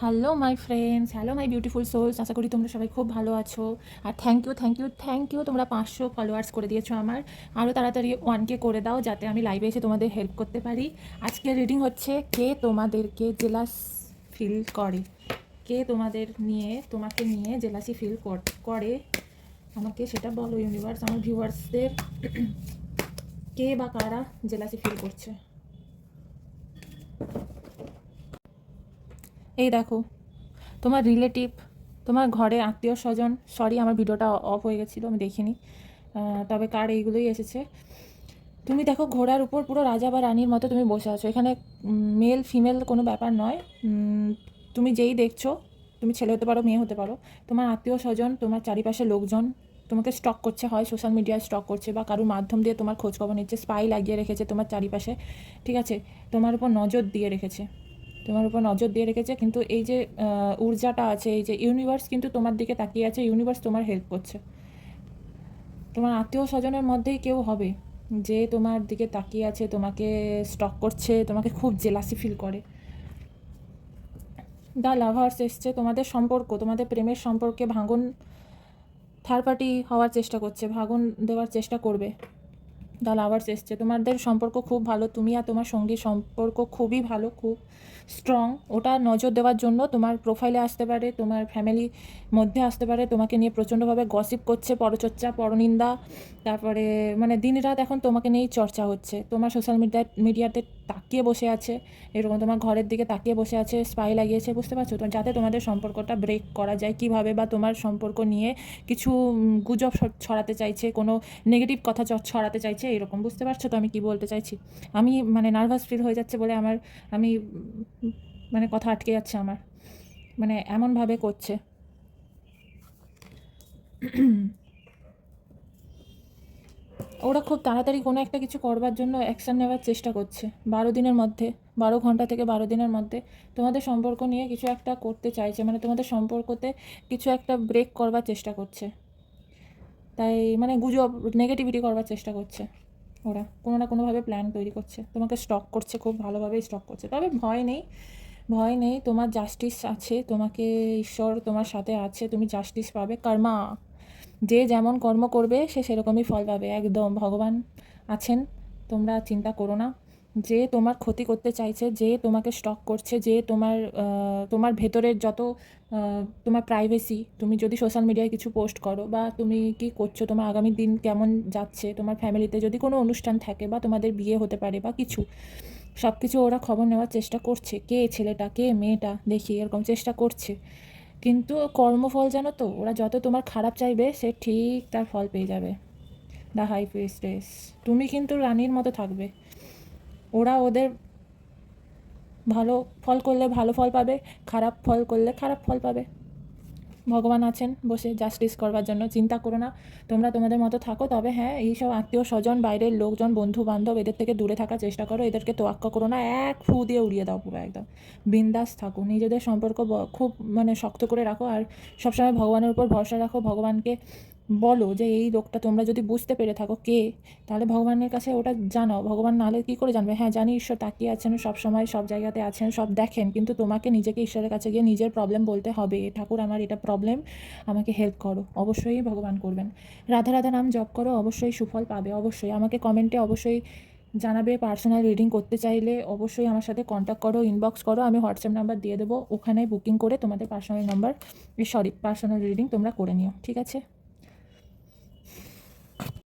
Hello my friends, hello my beautiful souls. আশা করি তোমরা সবাই খুব ভালো আছো। আর থ্যাংক ইউ তোমরা 500 ফলোয়ার্স করে দিয়েছো আমার। আরও তাড়াতাড়ি 1K করে দাও, যাতে আমি লাইভে এসে তোমাদের হেল্প করতে পারি। আজকের রিডিং হচ্ছে কে তোমাদেরকে জেলাস ফিল করে, কে তোমাকে নিয়ে জেলাসি ফিল করে আমাকে সেটা বলো ইউনিভার্স। আমার ভিউয়ার্সদের কে বা কারা জেলাসি ফিল করছে। এই দেখো, তোমার রিলেটিভ, তোমার ঘরে আত্মীয় স্বজন, সরি আমার ভিডিওটা অফ হয়ে গেছিলো, আমি দেখিনি, তবে কার এইগুলোই এসেছে। তুমি দেখো ঘোড়ার উপর পুরো রাজা বা রানীর মতো তুমি বসে আছো। এখানে মেল ফিমেল কোনো ব্যাপার নয়। তুমি যেই দেখছো, তুমি ছেলে হতে পারো মেয়ে হতে পারো, তোমার আত্মীয় স্বজন, তোমার চারিপাশে লোকজন তোমাকে স্টক করছে, হয় সোশ্যাল মিডিয়ায় স্টক করছে বা কারোর মাধ্যম দিয়ে তোমার খোঁজখবর নিচ্ছে, স্পাই লাগিয়ে রেখেছে তোমার চারিপাশে, ঠিক আছে, তোমার উপর নজর দিয়ে রেখেছে, কিন্তু এই যে ঊর্জাটা আছে, এই যে ইউনিভার্স কিন্তু তোমার দিকে তাকিয়ে আছে, ইউনিভার্স তোমার হেল্প করছে। তোমার আত্মীয় স্বজনের মধ্যেই কেউ হবে যে তোমার দিকে তাকিয়ে আছে, তোমাকে স্টক করছে, তোমাকে খুব জেলাসি ফিল করে। দ্য লাভার্স এসছে, তোমাদের সম্পর্ক, তোমাদের প্রেমের সম্পর্কে ভাঙন, থার্ড পার্টি হওয়ার চেষ্টা করছে, ভাঙন দেওয়ার চেষ্টা করবে। দ্য লাভার্স এসছে, তোমাদের সম্পর্ক খুব ভালো, তুমি আর তোমার সঙ্গীর সম্পর্ক খুবই ভালো, খুব স্ট্রং। ওটা নজর দেওয়ার জন্য তোমার প্রোফাইলে আসতে পারে, তোমার ফ্যামিলি মধ্যে আসতে পারে, তোমাকে নিয়ে প্রচণ্ডভাবে গসিপ করছে, পরচর্চা, পরনিন্দা, তারপরে মানে দিনরাত এখন তোমাকে নিয়েই চর্চা হচ্ছে। তোমার সোশ্যাল মিডিয়াতে তাকিয়ে বসে আছে, এরকম তোমার ঘরের দিকে তাকিয়ে বসে আছে, স্পাই লাগিয়েছে, বুঝতে পারছো তো, যাতে তোমাদের সম্পর্কটা ব্রেক করা যায় কীভাবে, বা তোমার সম্পর্ক নিয়ে কিছু গুজব ছড়াতে চাইছে, কোনো নেগেটিভ কথা ছড়াতে চাইছে, এরকম। বুঝতে পারছো তো আমি কি বলতে চাইছি? আমি মানে নার্ভাস ফিল হয়ে যাচ্ছে বলে আমি মানে কথা আটকে যাচ্ছে আমার, মানে এমনভাবে করছে। ওরা খুব তাড়াতাড়ি কোনো একটা কিছু করবার জন্য অ্যাকশান নেওয়ার চেষ্টা করছে। 12 দিনের মধ্যে, 12 ঘন্টা থেকে 12 দিনের মধ্যে তোমাদের সম্পর্ক নিয়ে কিছু একটা করতে চাইছে, মানে তোমাদের সম্পর্কতে কিছু একটা ব্রেক করবার চেষ্টা করছে। তাই মানে গুজব, নেগেটিভিটি করবার চেষ্টা করছে। ওরা কোনো না কোনোভাবে প্ল্যান তৈরি করছে, তোমাকে স্টক করছে, খুব ভালোভাবেই স্টক করছে। তবে ভয় নেই, তোমার জাস্টিস আছে, তোমাকে ঈশ্বর তোমার সাথে আছে, তুমি জাস্টিস পাবে। কর্মা, যে যেমন কর্ম করবে সে সেরকমই ফল পাবে, একদম ভগবান আছেন, তোমরা চিন্তা করো না। যে তোমার ক্ষতি করতে চাইছে, যে তোমাকে স্টক করছে, যে তোমার ভেতরের যত তোমার প্রাইভেসি, তুমি যদি সোশ্যাল মিডিয়ায় কিছু পোস্ট করো, বা তুমি কি করছো, তোমার আগামী দিন কেমন যাচ্ছে, তোমার ফ্যামিলিতে যদি কোনো অনুষ্ঠান থাকে, বা তোমাদের বিয়ে হতে পারে বা কিছু, সব কিছু ওরা খবর নেওয়ার চেষ্টা করছে, কে ছেলেটা কে মেয়েটা, দেখি এরকম চেষ্টা করছে। কিন্তু কর্মফল জানো তো, ওরা যত তোমার খারাপ চাইবে সে ঠিক তার ফল পেয়ে যাবে। দ্য হাই প্রিস্টেস, তুমি কিন্তু রানীর মতো থাকবে, ওরা ওদের ভালো ফল করলে ভালো ফল পাবে, খারাপ ফল করলে খারাপ ফল পাবে। ভগবান আছেন বসে জাস্টিস করবার জন্য, চিন্তা করো না, তোমরা তোমাদের মতো থাকো। তবে হ্যাঁ, এইসব আত্মীয় স্বজন, বাইরের লোকজন, বন্ধু বান্ধব, এদের থেকে দূরে থাকার চেষ্টা করো, এদেরকে তোয়াক্কা করো না, এক ফু দিয়ে উড়িয়ে দাও পুরো একদম। বিন্দাস থাকো, নিজেদের সম্পর্ক খুব মানে শক্ত করে রাখো, আর সবসময় ভগবানের উপর ভরসা রাখো। ভগবানকে বলো যে এই লোকটা তোমরা যদি বুঝতে পেরে থাকো কে, তাহলে ভগবানের কাছে ওটা জানাও। ভগবান নাহলে কী করে জানবে? হ্যাঁ জানি, ঈশ্বর তাকিয়ে আছেন, সব সময় সব জায়গাতে আছেন, সব দেখেন, কিন্তু তোমাকে নিজেকে ঈশ্বরের কাছে গিয়ে নিজের প্রবলেম বলতে হবে, ঠাকুর আমার এটা প্রবলেম, আমাকে হেল্প করো। অবশ্যই ভগবান করবেন। রাধা রাধা নাম জপ করো, অবশ্যই সুফল পাবে। অবশ্যই আমাকে কমেন্টে অবশ্যই জানাবে। পার্সোনাল রিডিং করতে চাইলে অবশ্যই আমার সাথে কন্ট্যাক্ট করো, ইনবক্স করো, আমি হোয়াটসঅ্যাপ নাম্বার দিয়ে দেবো, ওখানে বুকিং করে তোমাদের পার্সোনাল রিডিং তোমরা করে নিও, ঠিক আছে?